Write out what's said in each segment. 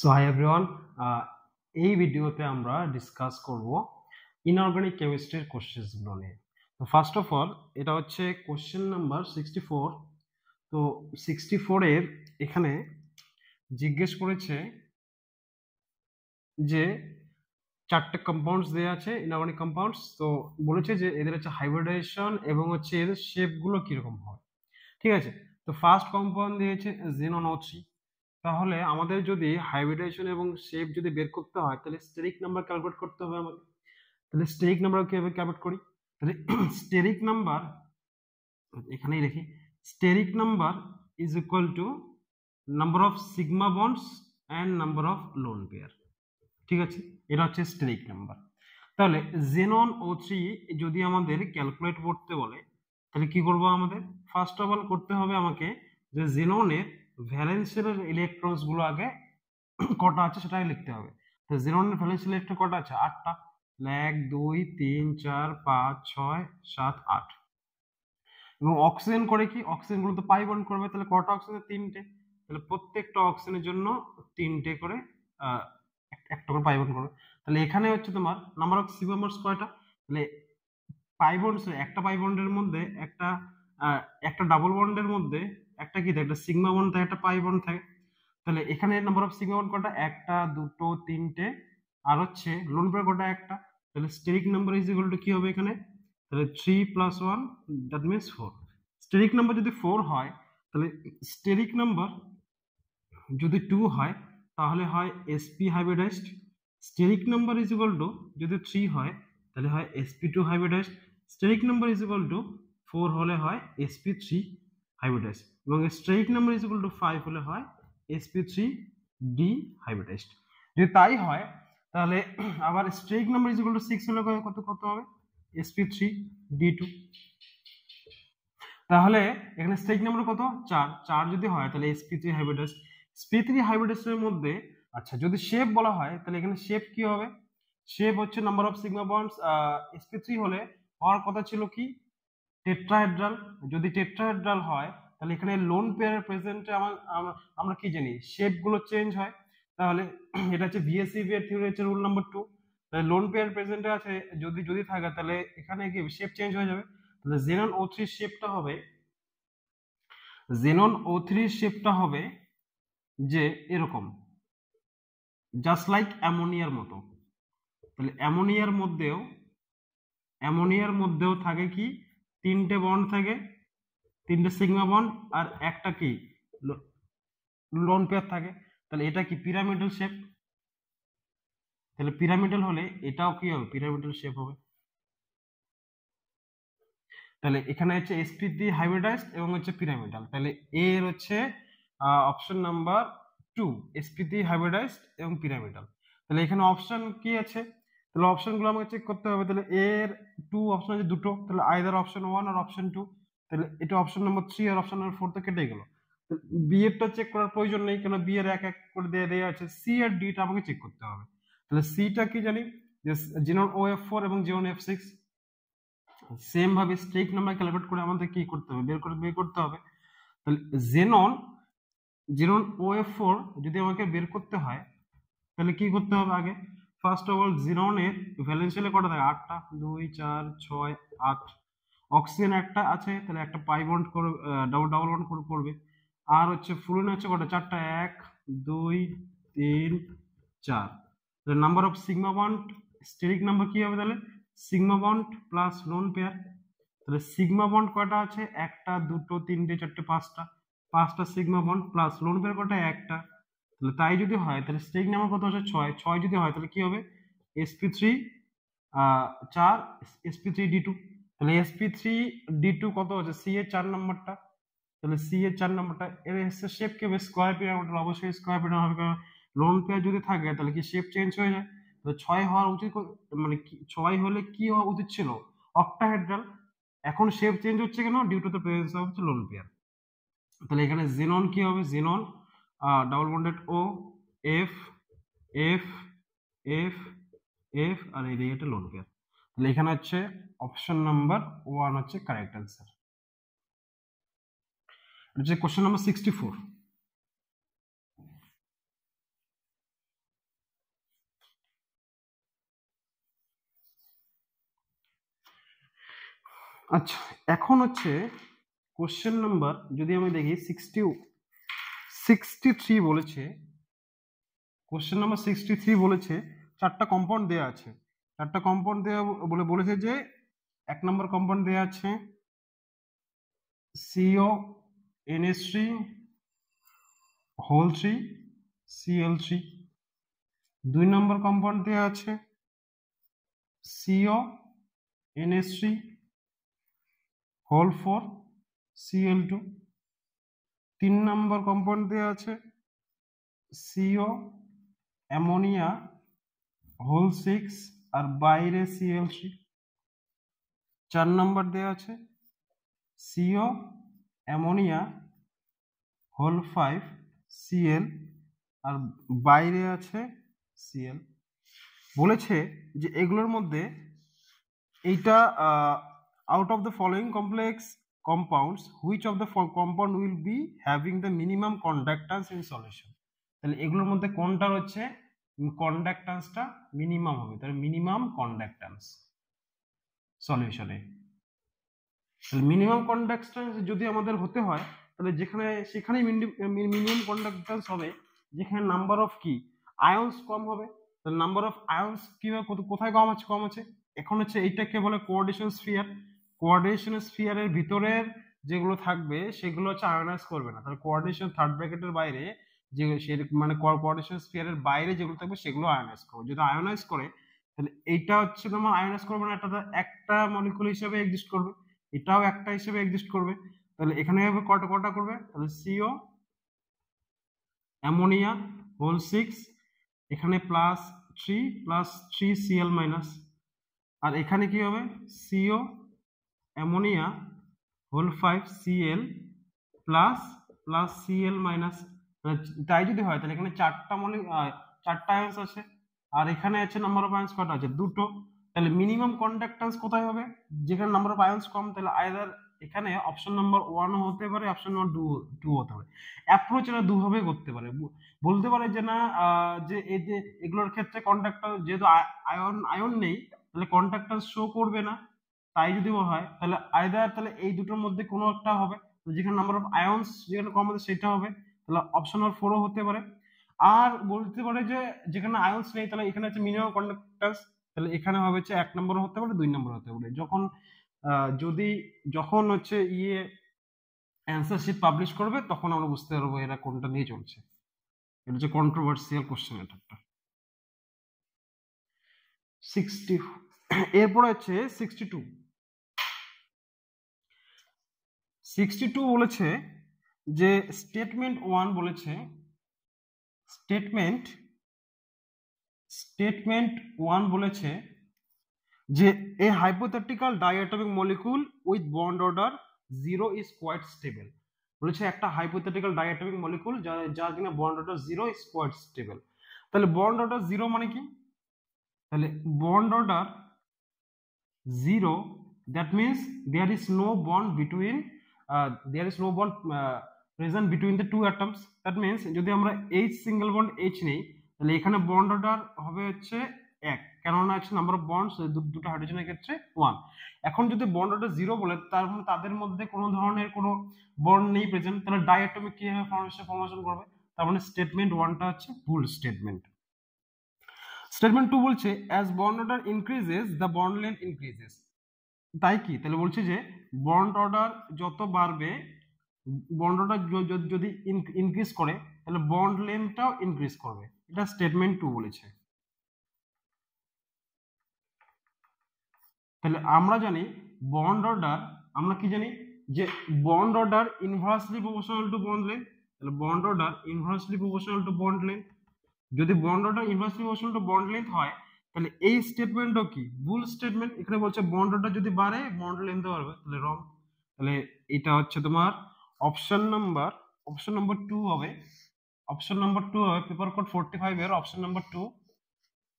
So hi everyone, এই ভিডিওতে আমরা ডিসকাস করব ইনঅর্গানিক কেমিস্ট্রির কোশ্চেনগুলো নিয়ে। তো ফার্স্ট অফ অল এটা হচ্ছে কোশ্চেন নাম্বার 64। তো 64 এর এখানে জিজ্ঞেস করেছে যে চারটে কম্পাউন্ডস দেওয়া আছে ইনঅর্গানিক কম্পাউন্ডস। তো বলেছে যে এদের হচ্ছে হাইব্রিডাইজেশন এবং হচ্ছে এদের শেপগুলো কিরকম হয়। ঠিক আছে, তো ফার্স্ট কম্পাউন্ড দিয়েছে জিনন O3। তাহলে আমাদের যদি হাইব্রিডাইজেশন এবং শেপ যদি বের করতে হয় তাহলে স্টেরিক নাম্বার ক্যালকুলেট করতে হবে আমাদের। তাহলে স্টেরিক নাম্বার কিভাবে ক্যালকুলেট করি? তাহলে স্টেরিক নাম্বার এখানেই লিখি, steric number is equal to number of sigma bonds and number of lone pair. ঠিক আছে, এটা হচ্ছে স্টেরিক নাম্বার। তাহলে জেনন O3 যদি আমাদের ক্যালকুলেট করতে বলে তাহলে কি করব? আমাদের ফার্স্ট অফ অল করতে হবে আমাকে যে জেননের ভ্যালেন্সের ইলেকট্রনস গুলো আগে কটা আছে সেটাই লিখতে হবে। তো জেননের ভ্যালেন্স ইলেকট্রন কটা আছে? 8টা। 1 2 3 4 5 6 7 8। এবং অক্সিজেন করে কি? অক্সিজেন গুলো তো পাই বন্ড করবে, তাহলে কটা অক্সিজেন? 3টে। তাহলে প্রত্যেকটা অক্সিজেনের জন্য 3টে করে একটা করে পাই বন্ড করবে। তাহলে এখানে হচ্ছে তোমার নাম্বার অফ সিগমা বন্ডস কয়টা? তাহলে পাই বন্ডস, একটা পাই বন্ডের মধ্যে একটা ডাবল বন্ডের মধ্যে একটা কি থাকে? একটা সিগমা বন্ড থাকে, একটা পাই বন্ড থাকে। তাহলে এখানে নাম্বার অফ সিগমা বন্ড কটা? একটা, দুটো, তিনটে। আর হচ্ছে লোন পেয়ার কটা? একটা। তাহলে steric number is equal two কি হবে এখানে? তাহলে 3 + 1 দ্যাট মিন্স 4। স্টেরিক নাম্বার যদি 4 হয় তাহলে স্টেরিক নাম্বার যদি 2 হয় তাহলে হয় sp hybridised. Steric number is equal two যদি 3 হয় তাহলে হয় sp2 hybridised. Steric number is equal two 4 হলে হয় sp3 হাইব্রিডাইজড। এবং steric number is equal two 5 হলে হয় sp3d হাইব্রিডাইজড। যদি তাই হয় তাহলে আবার steric number is equal two 6 হলে কত কত হবে? sp3d2। তাহলে এখানে স্টেরিক নাম্বার কত? 4। 4 যদি হয় তাহলে sp3 হাইব্রিডাইজড। sp3 হাইব্রিডাইজডের মধ্যে আচ্ছা যদি শেপ বলা হয় তাহলে এখানে শেপ কি হবে? শেপ হচ্ছে number of sigma bonds. sp3 হলে হওয়ার কথা ছিল কি? টেট্রাহেড্রাল। যদি টেট্রাহেড্রাল হয় তাহলে এখানে লোন পেয়ারের প্রেজেন্টে আমরা কি জানি? শেপ গুলো চেঞ্জ হয়। তাহলে এটা হচ্ছে ভিএসইভি এর থিওরি হচ্ছে রুল নাম্বার 2। তাহলে লোন পেয়ার প্রেজেন্টে আছে যদি যদি থাকে তাহলে এখানে কি শেপ চেঞ্জ হয়ে যাবে। তাহলে জেনন O3 শেপটা হবে, জেনন O3 শেপটা হবে যে এরকম, জাস্ট লাইক অ্যামোনিয়ার মতো। তাহলে অ্যামোনিয়ার মধ্যেও থাকে কি? 3টে বন্ড থাকে, 3টে সিগমা বন্ড আর একটা কি লোন পেয়ার থাকে। তাহলে এটা কি পিরামিডাল শেপ। তাহলে পিরামিডাল হলে এটাও কি হবে? পিরামিডাল শেপ হবে। তাহলে এখানে হচ্ছে sp3 হাইব্রিডাইজড এবং হচ্ছে পিরামিডাল। তাহলে এর হচ্ছে অপশন নাম্বার 2 sp3 হাইব্রিডাইজড এবং পিরামিডাল। তাহলে এখানে অপশন কি আছে? তাহলে অপশন গুলো আমাকে চেক করতে হবে। তাহলে এর 2 অপশন আছে দুটো, তাহলে আইদার অপশন 1 আর অপশন 2। তাহলে এটা অপশন নাম্বার 3 আর অপশন নাম্বার 4 তো কেটে গেল। বি এরটা চেক করার প্রয়োজন নেই, কেন বি এর এক এক করে দেয়া আছে। সি আর ডি টা আমাকে চেক করতে হবে। তাহলে সিটা কি জানি? যে জিনন OF4 এবং জিনন F6। সেম ভাবে স্টেরিক নাম্বার ক্যালকুলেট করে আমাদের কি করতে হবে? বের করতে হবে। তাহলে জিনন OF4 যদি আমাকে বের করতে হয় তাহলে কি করতে হবে? আগে ফার্স্ট অফ অল জিননের ভ্যালেন্সিয়ালে কটা থাকে? 8টা। 2 4 6 8। অক্সিজেন একটা আছে, তাহলে একটা পাই বন্ড করে ডাবল বন্ড করবে। আর হচ্ছে ফ্লুরিন হচ্ছে কটা? 4টা। 1 2 3 4। তাহলে number of sigma bond, steric number কি হবে তাহলে? Sigma bond plus loan pair. তাহলে সিগমা বন্ড কয়টা আছে? একটা, দুটো, তিনটে, চারটে, 5টা। 5টা sigma bond plus lone pair কয়টা? একটা। তাহলে তাই যদি হয় তাহলে স্টেরিক নাম্বার কত আছে? 6। 6 যদি হয় তাহলে কি হবে? sp3 4 sp3d2। তাহলে sp3d2 কত হচ্ছে? সি এর 4 নাম্বারটা। তাহলে সি এর 4 নাম্বারটা এর শেপ কি হবে? Square pyramid. অবশ্যই স্কয়ার পিরামিড হবে, কারণ লোন পেয়ার যদি থাকে তাহলে কি শেপ চেঞ্জ হয়ে যায়। তাহলে 6 হওয়া উচিত, মানে 6 হলে কি হওয়া উচিত ছিল? অক্টাহেড্রাল। এখন শেপ চেঞ্জ হচ্ছে কেন? Due to the presence of lone pair. তাহলে এখানে জেনন কি হবে? Xenon double bonded O F F F F আর এই দিকে লোন পেয়ার। তাহলে এখানে হচ্ছে অপশন নাম্বার 1 হচ্ছে কারেক্ট অ্যান্সার। এটা হচ্ছে কোশ্চেন নাম্বার 64। আচ্ছা, এখন হচ্ছে কোশ্চেন নাম্বার যদি আমি দেখি 63 বলেছে, কোশ্চেন নাম্বার 63 বলেছে চারটা কম্পাউন্ড দেওয়া আছে, চারটা কম্পাউন্ড দেওয়া বলেছে যে 1 নম্বর কম্পাউন্ড দেওয়া আছে CONH3 হোল 3 Cl3, 2 নম্বর কম্পাউন্ড দেওয়া আছে CONH3 হোল 4 Cl2, 3 নম্বর কম্পাউন্ড দেওয়া আছে CO অ্যামোনিয়া হোল 6 আর বাইরে Cl3, 4 নম্বর দেওয়া আছে CO অ্যামোনিয়া হোল 5 Cl আর বাইরে আছে Cl। বলেছে যে এগুলোর মধ্যে এইটা out of the following complex compounds which of the compound will be having the minimum conductance in solution, তাহলে এগুলোর মধ্যে কোনটার হচ্ছে কন্ডাক্ট্যান্সটা মিনিমাম হবে, তাহলে মিনিমাম কন্ডাক্ট্যান্স সলিউশনে। তাহলে মিনিমাম কন্ডাক্ট্যান্স যদি আমাদের হতে হয় তাহলে সেখানেই মিনিমাম কন্ডাক্ট্যান্স হবে যেখানে নাম্বার অফ কি আয়ন্স কম হবে। তাহলে নাম্বার অফ আয়ন্স কি কোথায় কম আছে এখন হচ্ছে এইটাকে বলে কোঅর্ডিনেশন স্ফিয়ার। কোঅর্ডিনেশন স্ফিয়ারের ভিতরের যেগুলো থাকবে সেগুলো হচ্ছে আয়নাইজ করবে না, তাহলে কোঅর্ডিনেশন থার্ড ব্র্যাকেটের বাইরে যে মানে কোঅর্ডিনেশন স্ফিয়ারের বাইরে যেগুলো থাকবে সেগুলো আয়নাইজ করবে। যদি আয়নাইজ করে তাহলে এইটা হচ্ছে তোমার আয়নাইজ করবে না, একটা মলিকুল হিসেবে এক্সিস্ট করবে, এটাও একটা হিসেবে এক্সিস্ট করবে। তাহলে এখানে হবে কটা করবে, তাহলে CO অ্যামোনিয়া হোল 6 এখানে +3 Cl মাইনাস, আর এখানে কি হবে CO ammonia whole 5 Cl plus Cl minus. তাই যদি হয় তাহলে এখানে চারটা আয়ন্স আছে আর এখানে আছে নাম্বার অফ আয়ন্স কটা আছে, দুটো। তাহলে মিনিমাম কন্ডাক্ট্যান্স কোথায় হবে, যেখানে নাম্বার অফ আয়ন্স কম, তাহলে আইদার এখানে অপশন নাম্বার 1 হতে পারে, অপশন নাম্বার 2 হতে পারে। অ্যাপ্রোচ এরা দুভাবে করতে পারে, বলতে পারে যে না যে এই যে এগুলোর ক্ষেত্রে কন্ডাক্টর যেহেতু আয়ন নেই তাহলে কন্ডাক্ট্যান্স শো করবে না, তাই যদি হয় তাহলে আইদার তাহলে এই দুটোর মধ্যে কোনো একটা হবে, যেখানে নাম্বার অফ আয়ন্স যেখানে কম হবে সেটা হবে, তাহলে অপশন নাম্বার 4 হতে পারে। আর বলতে পারে যে যেখানে আয়ন্স নেই তাহলে এখানে হচ্ছে মিনিমাম কন্ডাক্ট্যান্স, তাহলে এখানে হবে হচ্ছে 1 নম্বর হতে পারে 2 নম্বর হতে পারে। যখন হচ্ছে অ্যান্সার শিট পাবলিশ করবে তখন আমরা বুঝতে পারবো এরা কোনটা নিয়ে চলছে। এটা হচ্ছে কন্ট্রোভার্সিয়াল কোশ্চেন। এটা 60 এরপরে হচ্ছে 62 বলেছে যে স্টেটমেন্ট 1 বলেছে স্টেটমেন্ট 1 বলেছে যে a hypothetical diatomic molecule with bond order 0 is quite stable। বলেছে একটা হাইপোথেটিক্যাল ডায়াটমিক মলিকুল যার কিনা bond order 0 is quite stable। তাহলে বন্ড অর্ডার 0 মানে কি, তাহলে bond order 0 that means there is no bond present between the two atoms। that means যদি আমরা H সিঙ্গেল বন্ড H নেই তাহলে এখানে বন্ড অর্ডার হবে হচ্ছে 1, কেননা হচ্ছে নাম্বার অফ বন্ডস দুটো হাইড্রোজেনের ক্ষেত্রে 1। এখন যদি বন্ড অর্ডার 0 বলে তার মানে তাদের মধ্যে কোনো ধরনের কোনো বন্ড নেই প্রেজেন্ট, তাহলে ডাইঅ্যাটমিক কিভাবে ফর্মেশন করবে, তার মানে স্টেটমেন্ট 1টা হচ্ছে ভুল স্টেটমেন্ট। স্টেটমেন্ট 2 বলছে as bond order increases the bond length increases। তাই কি, তাহলে বলছে যে বন্ড অর্ডার যত বাড়বে, বন্ড অর্ডার যদি ইনক্রিজ করে তাহলে বন্ড লেন্থটাও ইনক্রিজ করবে, এটা স্টেটমেন্ট 2 বলেছে। তাহলে আমরা জানি বন্ড অর্ডার, আমরা কি জানি যে bond order inversely proportional to bond length, তাহলে bond order inversely proportional to bond length. যদি bond order inversely proportional to bond length হয় তাহলে এই স্টেটমেন্টও কি ভুল স্টেটমেন্ট। এখানে বলছে বন্ড অর্ডার যদি বাড়ে বন্ড লেন্থও বাড়বে, তাহলে রং। তাহলে এটা হচ্ছে তোমার অপশন নাম্বার 2 হবে, অপশন নাম্বার 2 হবে পেপার কোড 45 এর option number 2।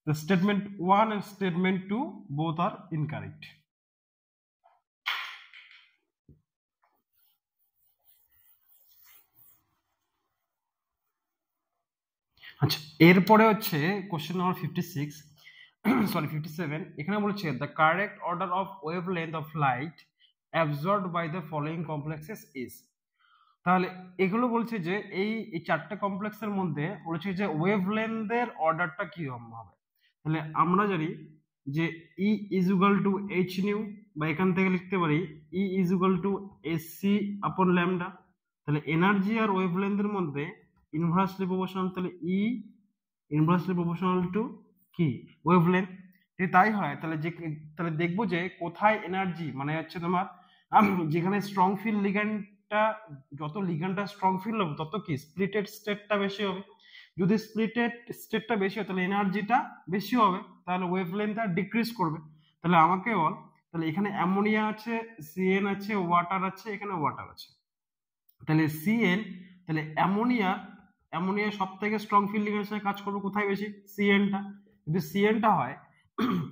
The statement 1 and statement 2 both are incorrect। আচ্ছা, এরপরে হচ্ছে কোশ্চেন নাম্বার 57। এখানে বলছে the correct order of wavelength of light absorbed by the following complexes is. তাহলে এগুলো বলছে যে এই চারটে কমপ্লেক্সের মধ্যে বলছে যে ওয়েভলেন্থের অর্ডারটা কি হবে। তাহলে আমরা জানি যে E is equal to h nu, বা এখান থেকে লিখতে পারি E is equal to h c upon lambda. তাহলে এনার্জি আর ওয়েভলেন্থের মধ্যে ইনভার্সলি প্রপোর্শনাল, তাহলে ই ইনভার্সলি প্রপোর্শনাল টু কি ওয়েভলেন্থ। যদি তাই হয় তাহলে তাহলে দেখবো যে কোথায় এনার্জি মানে হচ্ছে তোমার যেখানে স্ট্রং ফিল্ড লিগ্যান্ডটা, যত লিগ্যান্ডটা স্ট্রং ফিল্ড হবে তত কি স্প্লিটেড স্টেটটা বেশি হবে। যদি স্প্লিটেড স্টেটটা বেশি হয় তাহলে এনার্জিটা বেশি হবে, তাহলে ওয়েভলেন্থটা ডিক্রিজ করবে। তাহলে আমাকে বল, তাহলে এখানে অ্যামোনিয়া আছে, সিএন আছে, ওয়াটার আছে, এখানে ওয়াটার আছে। তাহলে সিএন, তাহলে অ্যামোনিয়া সব থেকে স্ট্রং ফিল্ড লিগ্যান্ডের সাথে কাজ করবে কোথায় বেশি, সিএনটা। যদি সিএনটা হয়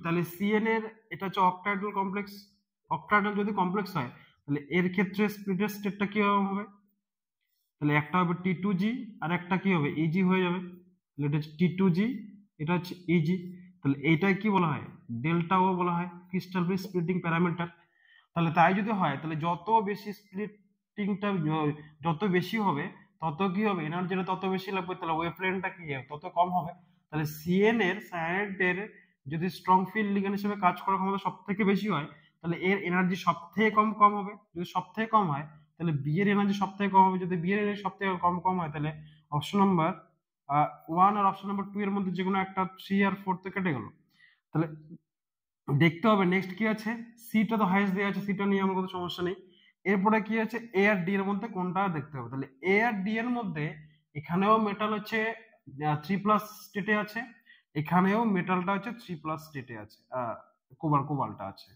তাহলে সিএন এর এটা হচ্ছে অক্টাইডাল কমপ্লেক্স, অক্টাইডাল যদি কমপ্লেক্স হয় তাহলে এর ক্ষেত্রে স্প্লিটেড স্টেটটা কি হবে, তাহলে একটা হবে T2G আর একটা কি হবে ইজি হয়ে যাবে। তাহলে এটা হচ্ছে T2G, এটা হচ্ছে ইজি। তাহলে এইটাই কি বলা হয়, ডেল্টা ও বলা হয়, ক্রিস্টাল স্প্লিটিং প্যারামিটার। তাহলে তাই যদি হয় তাহলে যত বেশি স্প্লিটিংটা যত বেশি হবে তত কি হবে এনার্জিটা তত বেশি লাগবে, তাহলে ওয়েভলেন্থটা কি হবে তত কম হবে। তাহলে সিএন এর সায়ানাইডের যদি স্ট্রং ফিল্ড লিগ্যান্ড হিসেবে কাজ করার ক্ষমতা সব থেকে বেশি হয় তাহলে এর এনার্জি সব থেকে কম হবে। যদি সব থেকে কম হয় তাহলে বি এর এনার্জি সব থেকে কম হবে। যদি বি এর এনার্জি সব থেকে কম হয় তাহলে অপশন নাম্বার 1 আর অপশন নাম্বার 2 এর মধ্যে যে কোনো একটা 3 আর 4 থেকে কেটে গেল। তাহলে দেখতে হবে নেক্সট কি আছে, সিটা তো হাইয়েস্ট দেওয়া আছে, সিটা নিয়ে আমার কোনো সমস্যা নেই। এরপরে কি আছে এ আর ডি এর মধ্যে কোনটা দেখতে হবে। তাহলে এ আর ডি এর মধ্যে এখানেও মেটাল হচ্ছে 3+ স্টেটে আছে, এখানেও মেটালটা হচ্ছে 3+ স্টেটে আছে, কোবাল্টটা আছে।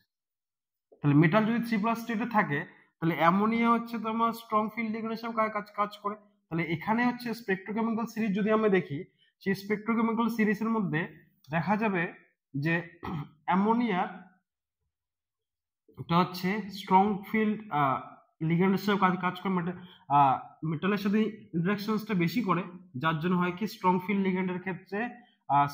তাহলে মেটাল যদি 3+ স্টেটে থাকে তাহলে অ্যামোনিয়া হচ্ছে তোমার স্ট্রং ফিল্ড লিগ্যান্ড হিসেবে কাজ করে। তাহলে এখানে হচ্ছে স্পেকট্রোকেমিক্যাল সিরিজ যদি আমরা দেখি, সেই স্পেকট্রোকেমিক্যাল সিরিজের মধ্যে দেখা যাবে যে অ্যামোনিয়ার এটা হচ্ছে স্ট্রং ফিল্ড লিগ্যান্ড হিসেবে কাজ করে, মেটালের সাথে ইন্টারাকশনসটা বেশি করে, যার জন্য হয় কি স্ট্রং ফিল্ড লিগ্যান্ডের ক্ষেত্রে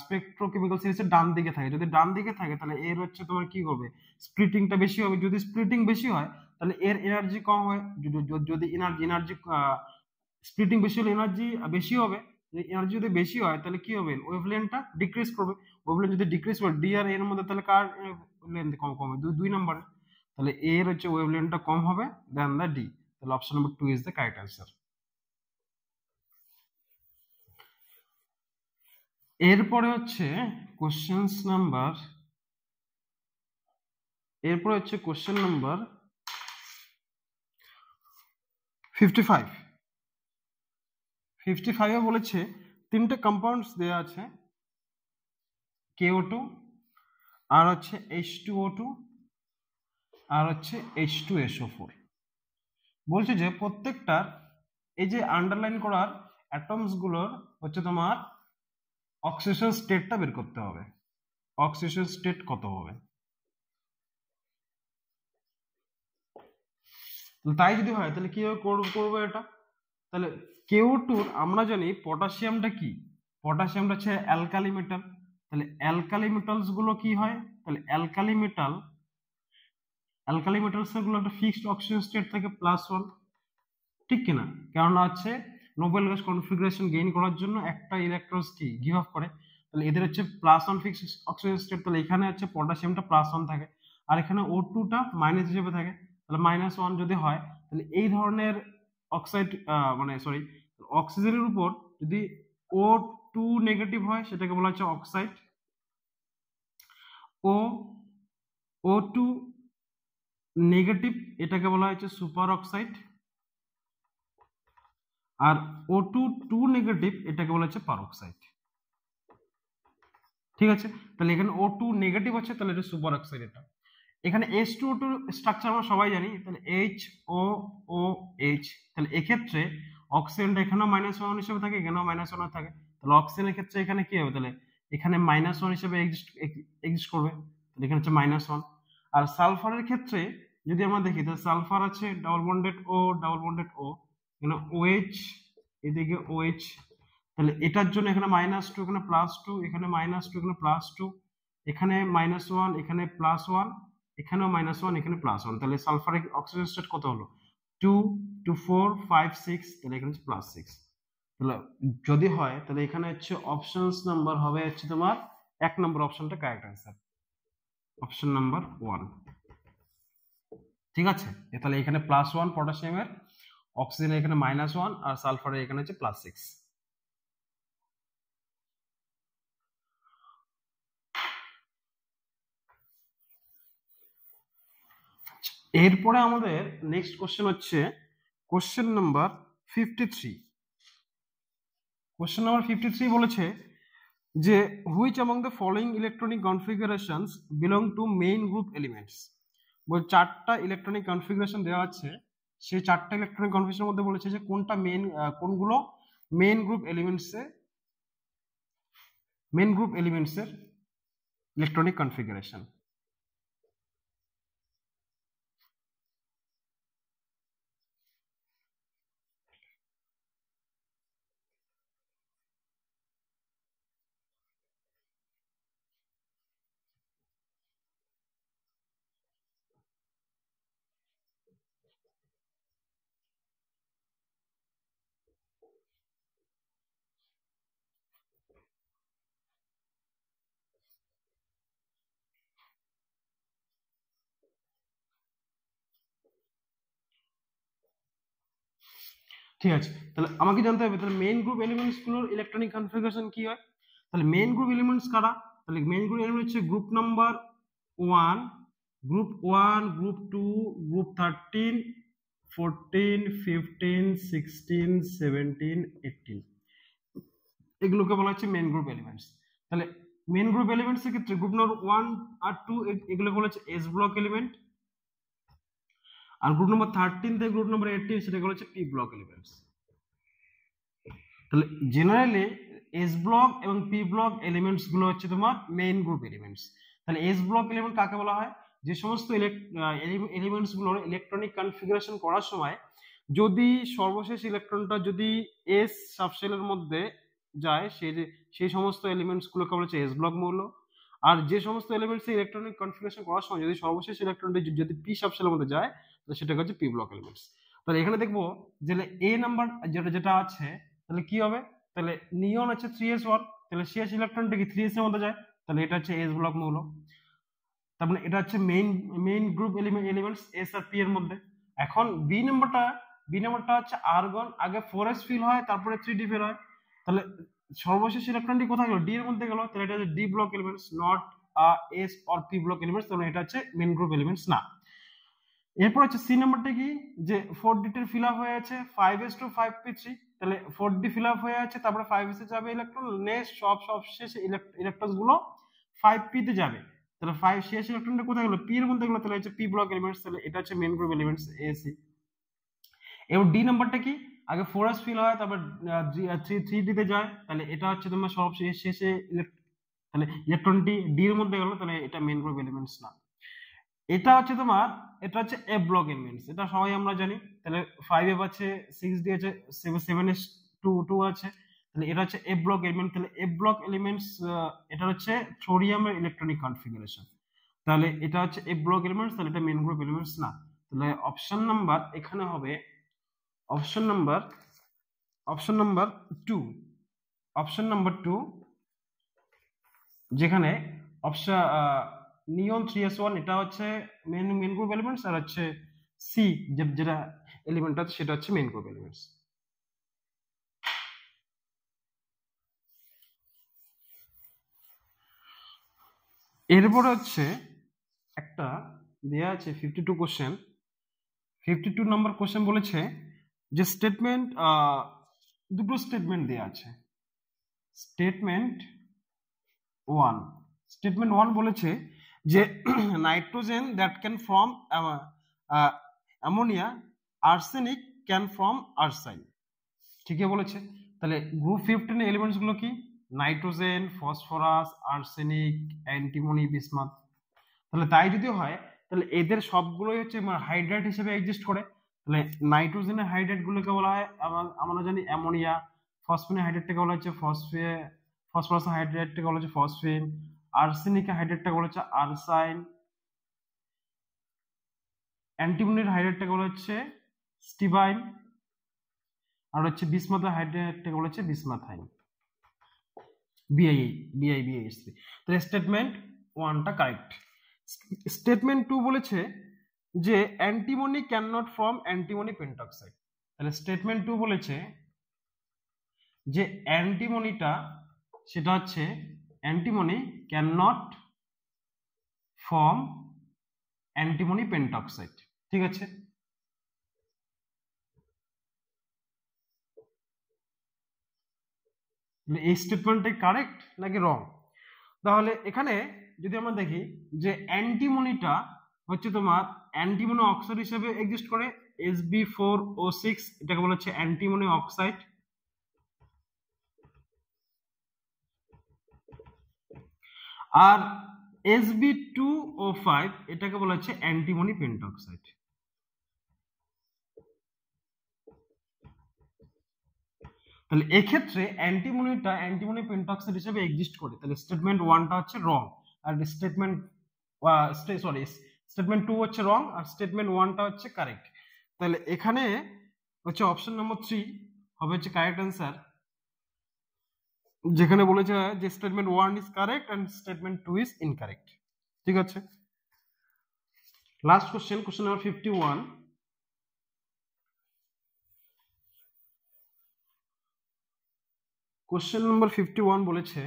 স্পেকট্রোকেমিক্যাল সিরিজের ডান দিকে থাকে। যদি ডান দিকে থাকে তাহলে এর হচ্ছে তোমার কি হবে স্প্লিটিংটা বেশি হবে। যদি স্প্লিটিং বেশি হয় তাহলে এর এনার্জি কম হয়। যদি এনার্জি স্প্লিটিং বেশি হলে এনার্জি বেশি হবে। এনার্জি যদি বেশি হয় তাহলে কি হবে ওয়েভলেন্থটা ডিক্রিজ করবে। ওয়েভলেন্থ যদি ডিক্রিজ করে ডি আর এর মধ্যে তাহলে কার লেন্থ কম হবে, দুই নম্বরে। তাহলে এর হচ্ছে ওয়েভলেন্থটা কম হবে দেন দা ডি। তাহলে option number 2 is the correct answer. এরপরে হচ্ছে কোশ্চেন নাম্বার 55। 55 এ বলেছে তিনটে কম্পাউন্ডস দেওয়া আছে, KO2 আর হচ্ছে H2O2 আর হচ্ছে H2SO4। বলছে যে প্রত্যেকটার এই যে আন্ডারলাইন করার অ্যাটমস গুলোর হচ্ছে তোমার অক্সিডেশন স্টেটটা বের করতে হবে। অক্সিডেশন স্টেট কত হবে, তাই যদি হয় তাহলে কিভাবে করবো এটা। তাহলে KO2 আমরা জানি পটাশিয়ামটা কি, পটাশিয়ামটা হচ্ছে অ্যালকালি মেটাল। তাহলে অ্যালকালি মেটালস গুলো কি হয়, তাহলে অ্যালকালি মেটালস গুলো একটা ফিক্সড অক্সিজেন স্টেট থাকে +1, ঠিক কিনা? কেননা হচ্ছে নোবেল গ্যাস কনফিগারেশন গেইন করার জন্য একটা ইলেকট্রনস কি গিভ আপ করে। তাহলে এদের হচ্ছে +1 ফিক্সড অক্সিজেন স্টেট। তাহলে এখানে হচ্ছে পটাশিয়ামটা +1 থাকে আর এখানে O2টা মাইনাস হিসেবে থাকে। তাহলে -1 যদি হয় তাহলে এই ধরনের অক্সাইড অক্সিজেনের উপর যদি O2 নেগেটিভ হয় সেটাকে বলা হচ্ছে অক্সাইড, O2 নেগেটিভ এটাকে বলা হচ্ছে সুপার অক্সাইড, আর O2 নেগেটিভ এটাকে বলা হচ্ছে পারঅক্সাইড। ঠিক আছে, তাহলে এখানে O2 নেগেটিভ আছে তাহলে এটা সুপার অক্সাইড। এটা এখানে H2O2 স্ট্রাকচার আমরা সবাই জানি, তাহলে HOOH। তাহলে এক্ষেত্রে অক্সিজেনটা এখানেও -1 হিসেবে থাকে, এখানেও -1 থাকে। তাহলে অক্সিজেনের ক্ষেত্রে এখানে কি হবে, তাহলে এখানে -1 হিসেবে এক্সিস্ট করবে, তাহলে এখানে হচ্ছে -1। আর সালফারের ক্ষেত্রে যদি আমরা দেখি তাহলে সালফার আছে ডাবল বন্ডেড O, এখানে OH, এদিকে OH। তাহলে এটার জন্য এখানে -2, এখানে +2, এখানে -2, এখানে +2, এখানে -1, এখানে +1, এখানেও -1, এখানে +1, তাহলে সালফারিক অক্সিজেন স্টেট কত হলো 2 2 4 5 6, তাহলে এখানে হচ্ছে +6। তাহলে যদি হয় তাহলে এখানে হচ্ছে অপশনস নাম্বার হবে হচ্ছে তোমার 1 নম্বর অপশনটা কারেক্ট অ্যান্সার, অপশন নাম্বার 1। ঠিক আছে, তাহলে এখানে +1 পটাশিয়ামের, অক্সিজেনের এখানে -1, আর সালফারের এখানে হচ্ছে +6। এরপরে আমাদের নেক্সট কোশ্চেন হচ্ছে কোশ্চেন নাম্বার 53। কোশ্চেন নাম্বার 53 বলেছে যে which among the following electronic configurations belong to main group elements. বল 4টা ইলেকট্রনিক কনফিগারেশন দেওয়া আছে, সেই 4টা ইলেকট্রনিক কনফিগারেশনের মধ্যে বলেছে যে কোনটা কোনগুলো মেইন গ্রুপ এলিমেন্টসের ইলেকট্রনিক কনফিগারেশন। ঠিক আছে, তাহলে আমাকে জানতে হবে তাহলে মেইন গ্রুপ এলিমেন্টস গুলোর ইলেকট্রনিক কনফিগারেশন কি হয়। তাহলে মেইন গ্রুপ এলিমেন্টস কারা, তাহলে মেইন গ্রুপ এলিমেন্ট হচ্ছে গ্রুপ নাম্বার 1, গ্রুপ 2, গ্রুপ 13, 14, 15, 16, 17, 18, এগুলোকে বলা হচ্ছে মেইন গ্রুপ এলিমেন্টস। তাহলে মেইন গ্রুপ এলিমেন্টস এর ক্ষেত্রে গ্রুপ নাম্বার 1 আর 2 এগুলো বলা হচ্ছে এস ব্লক এলিমেন্ট, আর গ্রুপ নাম্বার 13 থেকে গ্রুপ নাম্বার 18 সেটা হচ্ছে পি ব্লক এলিমেন্টস। তাহলে জেনারেলি এস ব্লক এবং পি ব্লক এলিমেন্টস গুলো হচ্ছে তোমার মেইন গ্রুপ এলিমেন্টস। তাহলে এস ব্লক এলিমেন্ট কাকে বলা হয়, যে সমস্ত এলিমেন্টস গুলোর ইলেকট্রনিক কনফিগারেশন করার সময় যদি সর্বশেষ ইলেকট্রনটা যদি এস সাবশেলের মধ্যে যায়, সেই সমস্ত এলিমেন্টস গুলোকে বলা হচ্ছে এস ব্লক মৌল। আর যে সমস্ত এলিমেন্টস ইলেকট্রনিক কনফিগারেশন করার সময় যদি সর্বশেষ ইলেকট্রনটি যদি পি সাবশেলের মধ্যে যায়, তো সেটা হচ্ছে পি ব্লক এলিমেন্টস। তাহলে এখানে দেখবো যে এ নাম্বার যেটা আছে তাহলে কি হবে, তাহলে নিয়ন হচ্ছে 3s1, তাহলে শেষ ইলেকট্রনটা কি 3s এর মধ্যে যায়, তাহলে এটা হচ্ছে এস ব্লক মৌল। তার মানে এটা হচ্ছে মেইন গ্রুপ এলিমেন্টস এস আর পি এর মধ্যে। এখন বি নাম্বারটা হচ্ছে আর্গন, আগে 4s ফিল হয় তারপরে 3d ফিল হয়, তাহলে সর্বশেষ ইলেকট্রনটি কোথায় গেল, ডি এর মধ্যে গেল, তাহলে এটা হচ্ছে D block elements, not S or P block elements, তাহলে এটা হচ্ছে মেইন গ্রুপ এলিমেন্টস না। এরপর হচ্ছে সি নাম্বারটা কি, যে 4d তে ফিল আপ হয়ে আছে 5s to 5p3, তাহলে 4d ফিল আপ হয়ে আছে তারপরে 5s এ যাবে ইলেকট্রন, নেক্সট সবশেষ ইলেকট্রনস গুলো 5p তে যাবে, তাহলে 5 শেষ ইলেকট্রনটা কোথায় গেল, পি এর মধ্যে গেল, তাহলে হচ্ছে পি ব্লক এলিমেন্টস, তাহলে এটা হচ্ছে মেইন গ্রুপ এলিমেন্টস এসি। এবার ডি নাম্বারটা কি, আগে 4s ফিল হয় তারপর 3d তে যায়, তাহলে এটা হচ্ছে তোমার সবশেষ শেষে তাহলে ইলেকট্রনটি ডি এর মধ্যে গেল, তাহলে এটা মেইন গ্রুপ এলিমেন্টস না। এটা হচ্ছে তোমার, এটা হচ্ছে এফ ব্লক এলিমেন্টস, এটা সবাই আমরা জানি, তাহলে 5f আছে, 6d আছে, 7s2 আছে, তাহলে এটা হচ্ছে এফ ব্লক এলিমেন্ট। তাহলে এফ ব্লক এলিমেন্টস এটা হচ্ছে থোরিয়ামের ইলেকট্রনিক কনফিগারেশন, তাহলে এটা হচ্ছে এফ ব্লক এলিমেন্টস, তাহলে এটা মেইন গ্রুপ এলিমেন্টস না। তাহলে অপশন নাম্বার এখানে হবে অপশন নাম্বার 2, অপশন নাম্বার 2, যেখানে অপশন নিয়ন 3s1 এটা হচ্ছে মেইন গ্রুপ এলিমেন্টস, আর হচ্ছে সি যেটা এলিমেন্ট আছে সেটা হচ্ছে মেইন গ্রুপ এলিমেন্টস। এরপরে হচ্ছে একটা দেয়া আছে 52 কোশ্চেন, 52 নম্বর কোশ্চেন বলেছে যে স্টেটমেন্ট, দুটো স্টেটমেন্ট দেয়া আছে। স্টেটমেন্ট 1 বলেছে যে nitrogen that can form ammonia, arsenic can form arsine, ঠিকই বলেছে। তাহলে গ্রুপ 15 এলিমেন্টস গুলো কি, nitrogen, phosphorus, arsenic, antimony, bismuth. তাহলে তাই যদি হয় তাহলে এদের সবগুলোই হচ্ছে হাইড্রেট হিসেবে এক্সিস্ট করে, তাহলে নাইট্রোজেনের হাইড্রেট গুলোকে বলা হয় আমরা জানি অ্যামোনিয়া, ফসফেনের হাইড্রেটটাকে বলা হচ্ছে ফসফরাস হাইড্রেটটাকে বলা হচ্ছে ফসফিন, আর্সেনিকের হাইড্রেটটাকে বলা হচ্ছে আর্সাইন, অ্যান্টিমনির হাইড্রেটটাকে বলা হচ্ছে স্টিবাইন, আর হচ্ছে বিসমাথের হাইড্রেটটাকে বলা হচ্ছে বিসমাথাইন, বিআইএসসি। তাহলে স্টেটমেন্ট 1টা কারেক্ট। স্টেটমেন্ট 2 বলেছে যে antimony can not form antimony pentoxide. তাহলে স্টেটমেন্ট 2 বলেছে যে অ্যান্টিমনিটা সেটা হচ্ছে antimony can not form antimony pentoxide. ঠিক আছে, এই স্টেটমেন্টটা কারেক্ট নাকি রং? তাহলে এখানে যদি আমরা দেখি যে অ্যান্টিমনিটা হচ্ছে তোমার অ্যান্টিমনি অক্সাইড হিসেবে এক্সিস্ট করে, Sb4O6, এটাকে বলা হচ্ছে অ্যান্টিমনি অক্সাইড। আর Sb2O5 এটাকে বলা হচ্ছে অ্যান্টিমনি পেন্টক্সাইড। তাহলে এক্ষেত্রে অ্যান্টিমনিটা অ্যান্টিমনি পেন্টক্সাইড হিসেবে এক্সিস্ট করে, তাহলে স্টেটমেন্ট 1টা হচ্ছে রং, আর স্টেটমেন্ট স্টেটমেন্ট 2 হচ্ছে রং, আর স্টেটমেন্ট 1টা হচ্ছে কারেক্ট। তাহলে এখানে হচ্ছে অপশন নম্বর 3 হবে হচ্ছে কারেক্ট অ্যান্সার, যেখানে বলেছে যে statement 1 is correct and statement 2 is incorrect. ঠিক আছে, last question, question number 51। Question number 51 বলেছে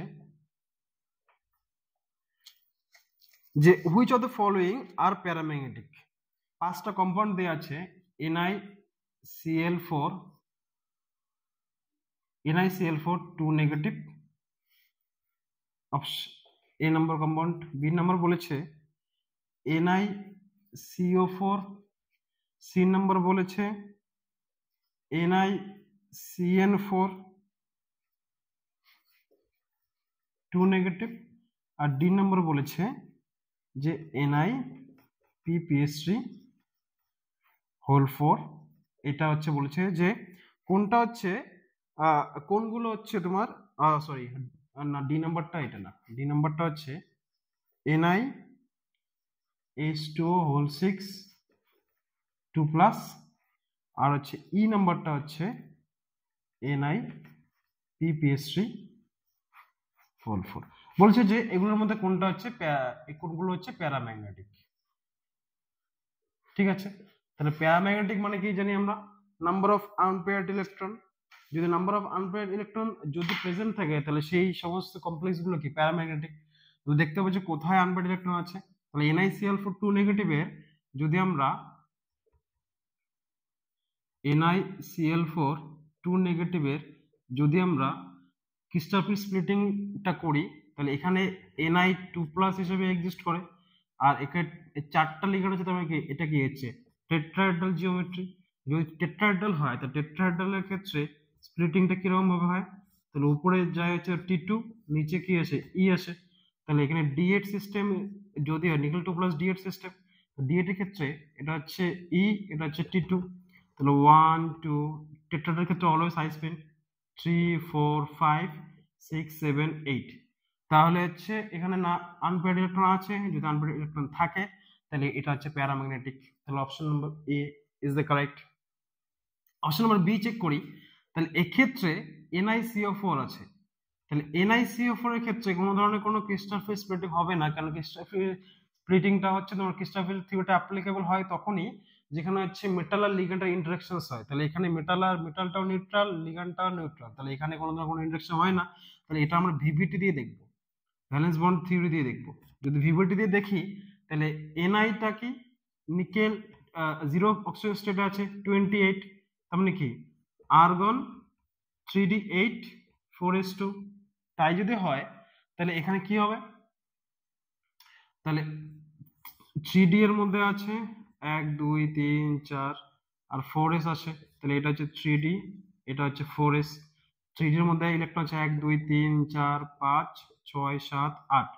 যে which of the following are paramagnetic. 5টা কম্পাউন্ড দেওয়া আছে, NiCl4, 2 negative, A number compound. B number বলেছে NiCO4, সি নাম্বার বলেছে NiCN4, 2 নেগেটিভ, আর D number বলেছে যে NiPPH3 এটা হচ্ছে বলেছে যে কোনটা হচ্ছে কোনগুলো হচ্ছে তোমার সরি না, ডি নাম্বারটা এটা না, ডি নাম্বারটা হচ্ছে NiH2O6 2+, আর হচ্ছে ই নাম্বারটা হচ্ছে NiPPH3 বলছে যে এগুলোর মধ্যে কোনটা হচ্ছে কোনগুলো হচ্ছে প্যারাম্যাগনেটিক। ঠিক আছে, তাহলে প্যারাম্যাগনেটিক মানে কি জানি আমরা, নাম্বার অফ আনপেয়ার্ড ইলেকট্রন। যদি নাম্বার অফ আনপেয়ার্ড ইলেকট্রন যদি প্রেজেন্ট থাকে তাহলে সেই সমস্ত কমপ্লেক্স গুলো কি প্যারাম্যাগনেটিক। তো দেখতে পাচ্ছি কোথায় আনপেয়ার্ড ইলেকট্রন আছে, তাহলে NiCl4 2 নেগেটিভের যদি আমরা NiCl4 2 নেগেটিভের যদি আমরা ক্রিস্টাফিল স্প্লিটিংটা করি, তাহলে এখানে Ni2+ হিসেবে এক্সিস্ট করে, আর এখানে 4টা লিগ্যান্ড আছে, তার মানে কি এটা কি হচ্ছে টেট্রাহেড্রাল জিওমেট্রি। যদি টেট্রাহেড্রাল হয় তাহলে টেট্রাহেড্রালের ক্ষেত্রে স্প্লিটিংটা কিরকম ভাবে হয়, তাহলে উপরে যায় হচ্ছে T2, নিচে কি আসে ই আসে, তাহলে এখানে D8 সিস্টেম যদি হয় নিকেল 2+ D8 সিস্টেম, D8 এর ক্ষেত্রে এটা হচ্ছে ই, এটা হচ্ছে T2, তাহলে 1 2 টেট্রাহেড্রালের ক্ষেত্রে অলওয়েজ হাই স্পিন 3 4 5 6 7 8। তাহলে হচ্ছে এখানে না আনপেয়ার্ড ইলেকট্রন আছে, যদি আনপেয়ার্ড ইলেকট্রন থাকে তাহলে এটা হচ্ছে প্যারাম্যাগনেটিক। তাহলে option number A is the correct. Option number B check করি, তাহলে এক্ষেত্রে NiCO4 আছে, তাহলে NiCO4 এর ক্ষেত্রে কোনো ধরনের কোনো ক্রিস্টাফিল স্প্লিটিং হবে না, কারণ ক্রিস্টাফিল স্প্লিটিংটা হচ্ছে তোমার ক্রিস্টাফিল থিওরিটা অ্যাপ্লিকেবল হয় তখনই যেখানে হচ্ছে মেটাল আর লিগ্যান্ডের ইন্টারঅ্যাকশনস হয়। তাহলে এখানে মেটালটাও নিউট্রাল, লিগ্যান্ডটাও নিউট্রাল, তাহলে এখানে কোনো ধরনের কোনো ইন্টারঅ্যাকশন হয় না। তাহলে এটা আমরা ভিভিটি দিয়ে দেখবো, ভ্যালেন্স বন্ড থিওরি দিয়ে দেখবো। যদি ভিভিটি দিয়ে দেখি তাহলে Niটা কি নিকেল 0 অক্সিজেন স্টেটে আছে 28, তার মানে কি আর্গন 3d8 4s2, তাই যদি হয় তাহলে এখানে কি হবে, তাহলে 3d এর মধ্যে আছে 1 2 3 4 আর 4s আছে, তাহলে এটা হচ্ছে 3d, এটা হচ্ছে 4s। 3d এর মধ্যে ইলেকট্রন আছে 1 2 3 4 5 6 7 8,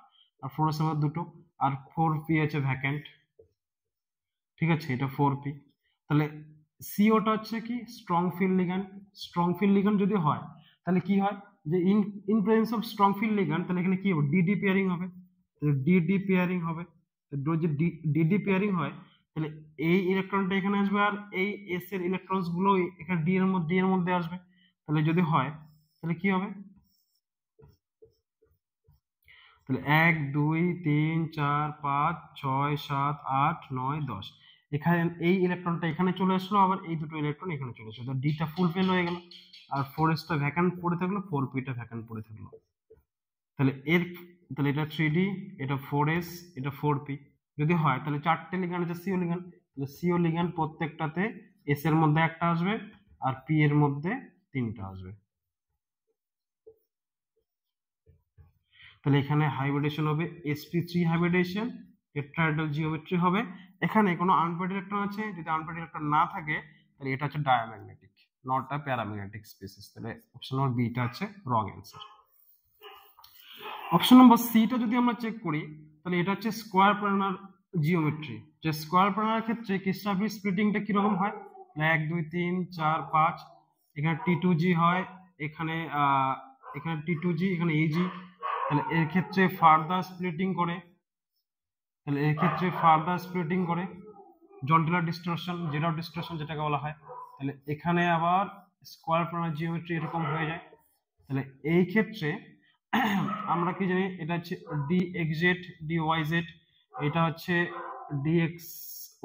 আর 4s এর মধ্যে দুটো, আর 4p আছে ভ্যাকেন্ট। ঠিক আছে, এটা 4p। তাহলে সিওটা হচ্ছে কি strong field ligand. Strong field ligand যদি হয় তাহলে কি হয় যে in presence of strong field ligand, তাহলে এখানে কি হবে ডিডি পেয়ারিং হবে, ডিডি পেয়ারিং হবে। যদি ডিডি পেয়ারিং হয় তাহলে এই ইলেকট্রনটা এখানে আসবে আর এই এস এর ইলেকট্রনস গুলো এখানে ডি এর মধ্যে আসবে। তাহলে যদি হয় তাহলে কি হবে, তাহলে 1 2 3 4 5 6 7 8 9 10, এখানে এই ইলেকট্রনটা এখানে চলে আসলো, আবার এই দুটো ইলেকট্রন এখানে চলে আসলো, তো ডিটা ফুলফিল হয়ে গেল, আর 4s টা ভ্যাকান্ট পড়ে থাকলো, 4p টা ভ্যাকান্ট পড়ে থাকলো। তাহলে তাহলে এটা 3d, এটা 4s, এটা 4p। যদি হয় তাহলে চারটে লিগ্যান্ড আছে সিও লিগ্যান্ড, তাহলে সিও লিগ্যান্ড প্রত্যেকটাতে এস এর মধ্যে একটা আসবে আর পি এর মধ্যে তিনটা আসবে। তাহলে এখানে হাইব্রিডেশন হবে sp3 হাইব্রিডেশন, টেট্রাহেড্রাল জিওমেট্রি হবে। এখানে কোনো আনপেয়ার্ড ইলেকট্রন আছে, যদি আনপেয়ার্ড ইলেকট্রন না থাকে তাহলে এটা হচ্ছে diamagnetic, not a paramagnetic species. তাহলে অপশন নম্বর বিটা হচ্ছে রং অ্যান্সার। অপশন নম্বর সিটা যদি আমরা চেক করি তাহলে এটা হচ্ছে স্কোয়ার প্ল্যানার জিওমেট্রি। যে স্কোয়ার প্ল্যানার ক্ষেত্রে ক্রিস্টাফি স্প্লিটিংটা কিরকম হয়, 1 2 3 4 5, এখানে T2G হয়, এখানে এখানে T2G, এখানে AG। তাহলে এর ক্ষেত্রে ফার্দার স্প্লিটিং করে, তাহলে এর ক্ষেত্রে ফার্দার স্প্লিটিং করে জন্টিলার ডিস্টরশন, জেরো ডিস্টরশন যেটাকে বলা হয়। তাহলে এখানে আবার স্কোয়ার প্ল্যানার জিওমেট্রি এরকম হয়ে যায়। তাহলে এই ক্ষেত্রে আমরা কি জানি, এটা হচ্ছে D X Z D Y Z, এটা হচ্ছে ডি এক্স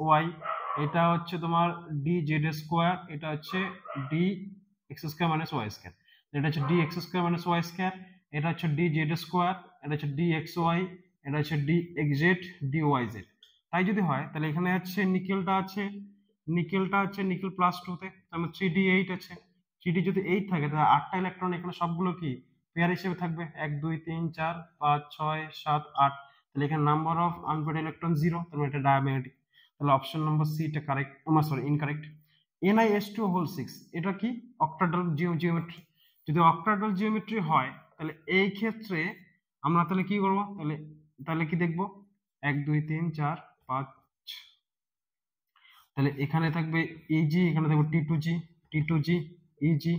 ওয়াই, এটা হচ্ছে তোমার ডি জেড স্কোয়ার, এটা হচ্ছে D X square minus Y square, এটা হচ্ছে D X square minus Y square, এটা হচ্ছে ডি জেড স্কোয়ার, এটা হচ্ছে ডি এক্স ওয়াই, এটা হচ্ছে D X Z D Y Z. তাই যদি হয় তাহলে এখানে হচ্ছে নিকেলটা আছে, নিকেল +2 তে, তাহলে 3d8 আছে, 3d যদি 8 থাকে তাহলে 8টা ইলেকট্রন এখানে সবগুলো কি পেয়ার হিসেবে থাকবে, 1 2 3 4 5 6 7 8। তাহলে এখানে নাম্বার অফ আনপেয়ার্ড ইলেকট্রন 0, তাহলে এটা ডায়াম্যাগনেটিক। তাহলে অপশন নম্বর সি টা কারেক্ট, সরি ইনকারেক্ট। NiS2 6 এটা কি অক্টাডাল জিওমেট্রি। যদি অক্টাডাল জিওমেট্রি হয় তাহলে এই ক্ষেত্রে আমরা তাহলে কি করব, তাহলে কি দেখব, 1 2 3 4 5, তাহলে এখানে থাকবে ইজি, এখানে থাকবে টি টু জি ইজি।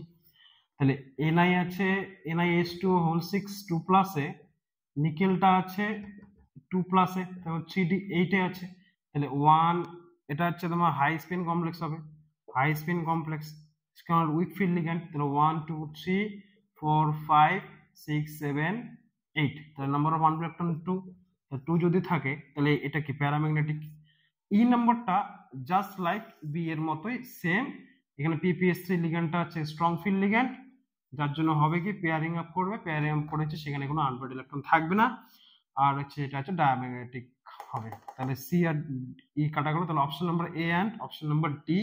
তাহলে এনআই আছে, NiS2 6 2+এ, নিকেলটা আছে 2+এ, তাহলে 3d8 আছে। তাহলে 1, এটা হচ্ছে তোমার হাই স্পিন কমপ্লেক্স হবে, হাই স্পিন কমপ্লেক্স কারণ উইক ফিল্ড লিগ্যান্ড। তাহলে 1 2 3 4 5 6 7 8, তাহলে নাম্বার অফ আনপেয়ার্ড ইলেকট্রন 2, 2 যদি থাকে তাহলে এটা কি প্যারাম্যাগনেটিক। ই নাম্বারটা জাস্ট লাইক বি এর মতোই সেম, এখানে PPS3 লিগ্যান্ডটা আছে স্ট্রং ফিল্ড লিগ্যান্ড, যার জন্য হবে কি পেয়ারিং আপ করবে, পেয়ারিং আপ করেছে সেখানে কোনো আনপেয়ার্ড ইলেকট্রন থাকবে না, আর হচ্ছে এটা হচ্ছে ডায়াম্যাগনেটিক হবে। তাহলে সি আর ই কাটা গেল, তাহলে option number A and option number D.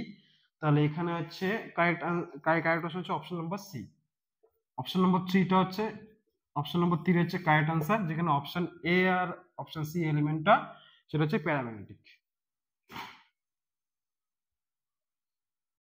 তাহলে এখানে হচ্ছে কারেক্ট অপশন হচ্ছে option number C. Option number 3টা হচ্ছে, অপশন নাম্বার 3 হচ্ছে কারেক্ট আনসার, যেখানে অপশন এ আর অপশন সি এলিমেন্টটা সেটা হচ্ছে প্যারাম্যাগনেটিক।